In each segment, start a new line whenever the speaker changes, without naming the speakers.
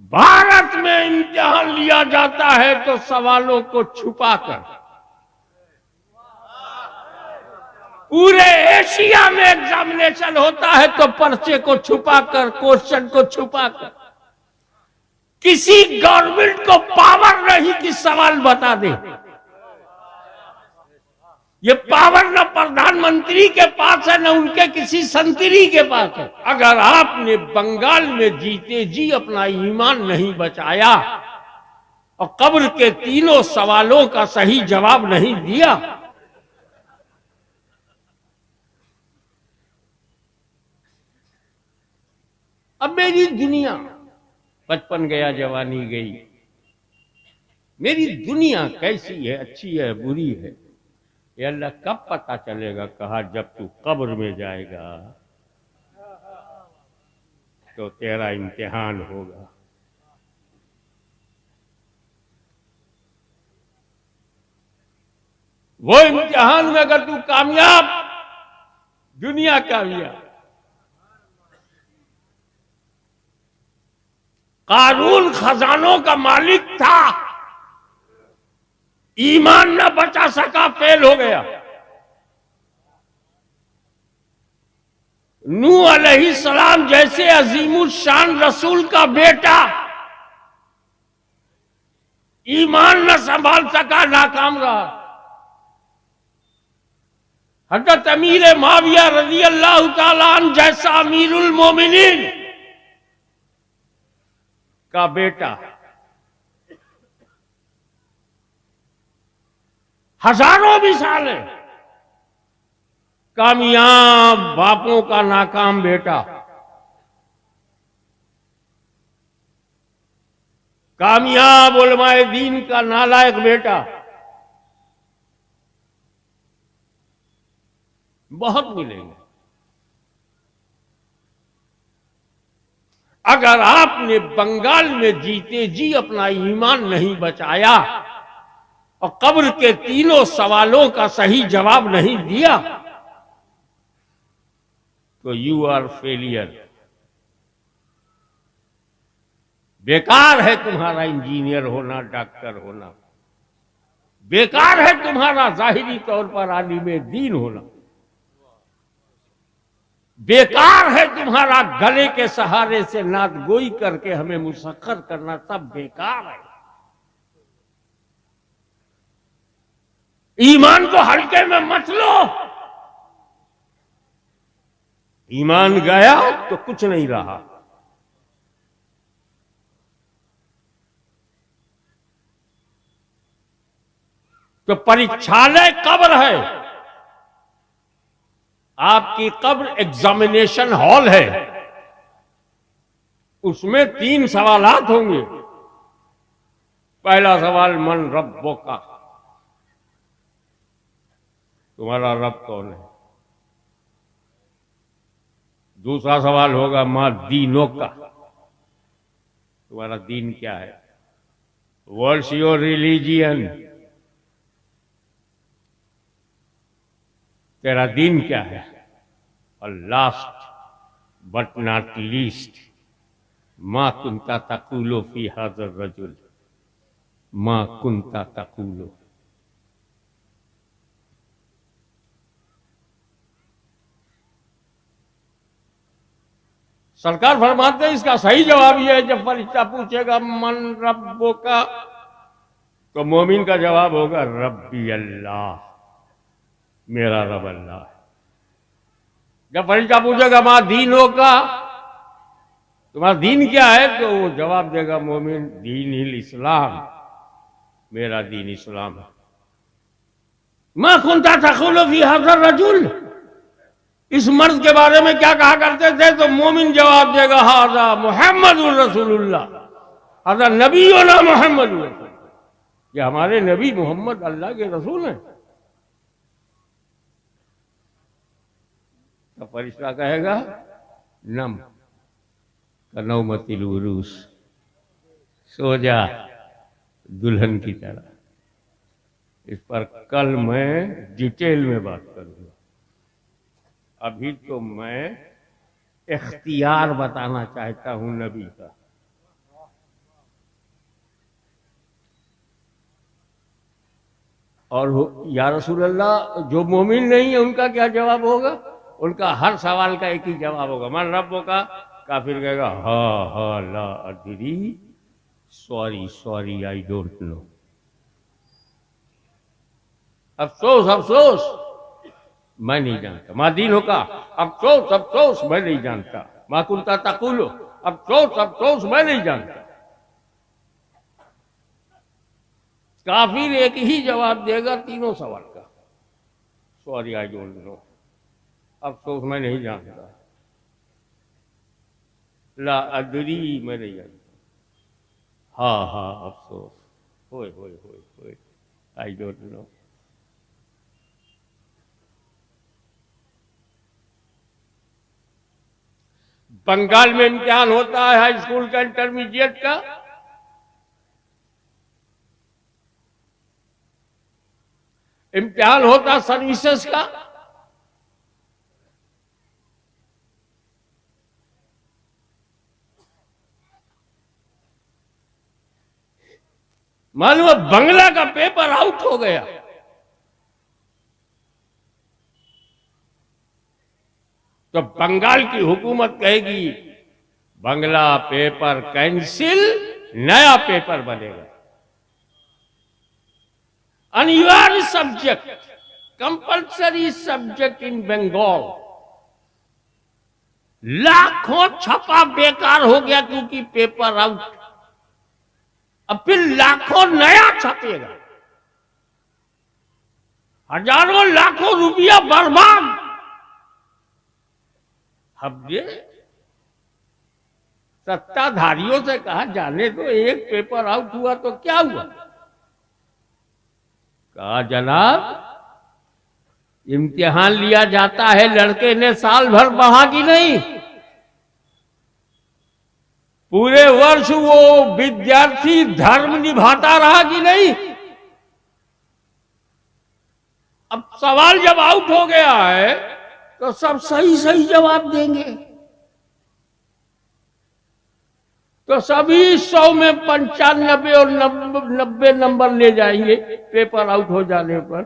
بھارت میں امتحان لیا جاتا ہے تو سوالوں کو چھپا کر، پورے ایشیا میں ایگزامینیشن ہوتا ہے تو پرچے کو چھپا کر، کوشچن کو چھپا کر۔ کسی گورنمنٹ کو پاور نہیں کہ سوال بتا دے۔ یہ پاور نہ پردھان منتری کے پاس ہے، نہ ان کے کسی سنتری کے پاس ہے۔ اگر آپ نے بنگال میں جیتے جی اپنا ایمان نہیں بچایا اور قبر کے تینوں سوالوں کا صحیح جواب نہیں دیا، اب میری دنیا، بچپن گیا جوانی گئی، میری دنیا کیسی ہے، اچھی ہے بری ہے، یہ اللہ کب پتا چلے گا؟ کہا جب تو قبر میں جائے گا تو تیرا امتحان ہوگا۔ وہ امتحان میں اگر تو کامیاب، دنیا کامیاب۔ قارون خزانوں کا مالک تھا، ایمان نہ بچا سکا، فیل ہو گیا۔ نوح علیہ السلام جیسے عظیم الشان رسول کا بیٹا ایمان نہ سنبھال سکا، ناکام رہا۔ حضرت امیر معاویہ رضی اللہ تعالیٰ عنہ جیسا امیر المومنین کا بیٹا، ہزاروں مثال ہے، کامیاب باپوں کا ناکام بیٹا، کامیاب علماء دین کا نالائق بیٹا، بہت ملیں گے۔ اگر آپ نے بنگال میں جیتے جی اپنا ایمان نہیں بچایا اور قبر کے تینوں سوالوں کا صحیح جواب نہیں دیا تو یو آر فیلئر۔ بیکار ہے تمہارا انجینئر ہونا، ڈاکٹر ہونا، بیکار ہے تمہارا ظاہری طور پر عالم دین ہونا، بیکار ہے تمہارا گلے کے سہارے سے نعت گوئی کر کے ہمیں مسخر کرنا، سب بیکار ہے۔ ایمان کو ہلکے میں مت لو، ایمان گیا تو کچھ نہیں رہا۔ تو پریچھالے قبر ہے، آپ کی قبر ایگزامینیشن ہال ہے، اس میں 3 سوالات ہوں گے۔ پہلا سوال من ربک، تمہارا رب کون ہے؟ دوسرا سوال ہوگا ما دینک، تمہارا دین کیا ہے؟ واٹس یور ریلیجین، تیرا دین کیا ہے؟ اور لاسٹ بٹ ناٹ لیسٹ، ما کنت تقول فی ھذا الرجل، ما کنت تقول۔ سرکار فرماتے ہیں اس کا صحیح جواب یہ ہے، جب فرشتہ پوچھے گا من ربک تو مومن کا جواب ہوگا ربی اللہ، میرا رب اللہ ہے۔ جب فرشتہ پوچھے گا ماں دینوں کا، تمہارا دین کیا ہے، تو وہ جواب دے گا مومن دین الاسلام، میرا دین اسلام ہے۔ ما کنت تقول فی ھذا الرجل، اس مرد کے بارے میں کیا کہا کرتے تھے؟ تو مومن جواب دے گا ھذا محمد رسول اللہ، ھذا نبینا محمد رسول اللہ، یہ ہمارے نبی محمد اللہ کے رسول ہیں۔ تو فرشتہ کہے گا نم کنومت العروس، سو جا دلہن کی طرح۔ اس پر کل میں ڈیٹیل میں بات کروں گا، ابھی تو میں اختیار بتانا چاہتا ہوں نبی کا۔ اور یا رسول اللہ جو مومن نہیں ہے ان کا کیا جواب ہوگا؟ ان کا ہر سوال کا ایک ہی جواب ہوگا، من ربو کا؟ کافر کہے گا ہاں لا ادری، سوری آئی ڈونٹ نو. افسوس افسوس میں نہیں جانتا. ماں دینوں کا افسوس میں نہیں جانتا. ماں کنتا تقولو، افسوس میں نہیں جانتا. کافر ایک ہی جواب دے گا تینوں سوال کا، سوری آئی ڈونٹ نو، افسوس میں نہیں جانتا، لا ادری میں نہیں جانتا، ہاں افسوس، ہوئے آئی ڈونٹ نو. بنگال میں امتحان ہوتا ہے ہائی اسکول کا، انٹرمیڈیٹ کا. امتحان ہوتا سروسز کا. معلوم ہے بنگلہ کا پیپر آؤٹ ہو گیا، تو بنگال کی حکومت کہے گی بنگلہ پیپر کینسل، نیا پیپر بنے گا. انیوارڈ subject, compulsory subject in Bengal. لاکھوں چھپا بیکار ہو گیا کیونکہ پیپر آؤٹ. اب پھر لاکھوں نیا چھپے گا، ہزاروں لاکھوں روپیہ برباد. اب یہ ستا دھاریوں سے کہا جانے تو ایک پیپر آؤٹ ہوا تو کیا ہوا؟ کہا جناب امتحان لیا جاتا ہے، لڑکے نے سال بھر پڑھا کی نہیں، پورے ورش وہ ودیارتھی دھرم نبھاتا رہا کہ نہیں. اب سوال جب آؤٹ ہو گیا ہے تو سب صحیح جواب دیں گے، تو سبھی 100 میں 95 اور 90 نمبر لے جائیں گے پیپر آؤٹ ہو جانے پر.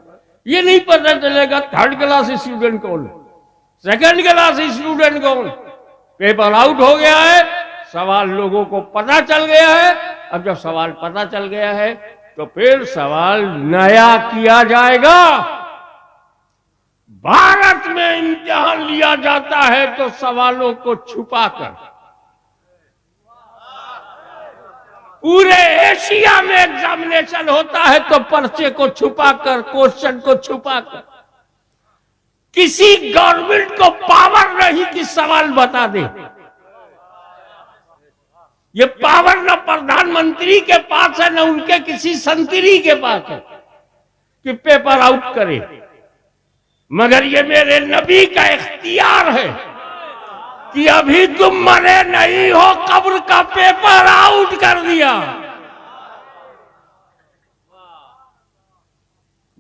یہ نہیں پتہ چلے گا تھرڈ کلاس اسٹوڈنٹ کون، سیکنڈ کلاس اسٹوڈنٹ کون. پیپر آؤٹ ہو گیا ہے، سوال لوگوں کو پتہ چل گیا ہے. اب جب سوال پتہ چل گیا ہے تو پھر سوال نیا کیا جائے گا. بھارت میں امتحان لیا جاتا ہے تو سوالوں کو چھپا کر، پورے ایشیا میں ایگزامینیشن ہوتا ہے تو پرچے کو چھپا کر، کوشچن کو چھپا کر. کسی گورنمنٹ کو پاور نہیں کہ سوال بتا دے. یہ پاور نہ پردھان منتری کے پاس ہے، نہ ان کے کسی سنتری کے پاس ہے کہ پیپر آؤٹ کرے. مگر یہ میرے نبی کا اختیار ہے کہ ابھی تم مرے نہیں ہو، قبر کا پیپر آؤٹ کر دیا.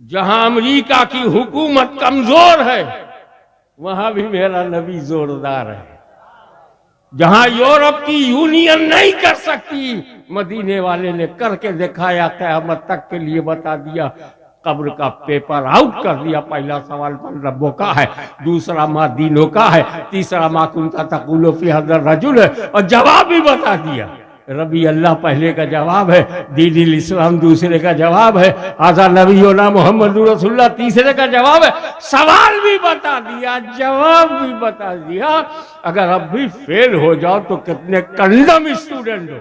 جہاں امریکہ کی حکومت کمزور ہے وہاں بھی میرا نبی زوردار ہے. جہاں یورپ کی یونین نہیں کر سکتی، مدینے والے نے کر کے دکھایا، قیامت تک کے لیے بتا دیا. قبر کا پیپر آؤٹ کر دیا. پہلا سوال من ربو کا ہے، دوسرا ماں دینوں کا ہے، تیسرا ماں کنتا تقول فی ھذا الرجل ہے، اور جواب بھی بتا دیا. ربی اللہ پہلے کا جواب ہے، دین الاسلام دوسرے کا جواب ہے، ھذا نبینا محمد رسول اللہ تیسرے کا جواب ہے. سوال بھی بتا دیا، جواب بھی بتا دیا. اگر اب بھی فیل ہو جاؤ تو کتنے کنڈم اسٹوڈنٹ ہو.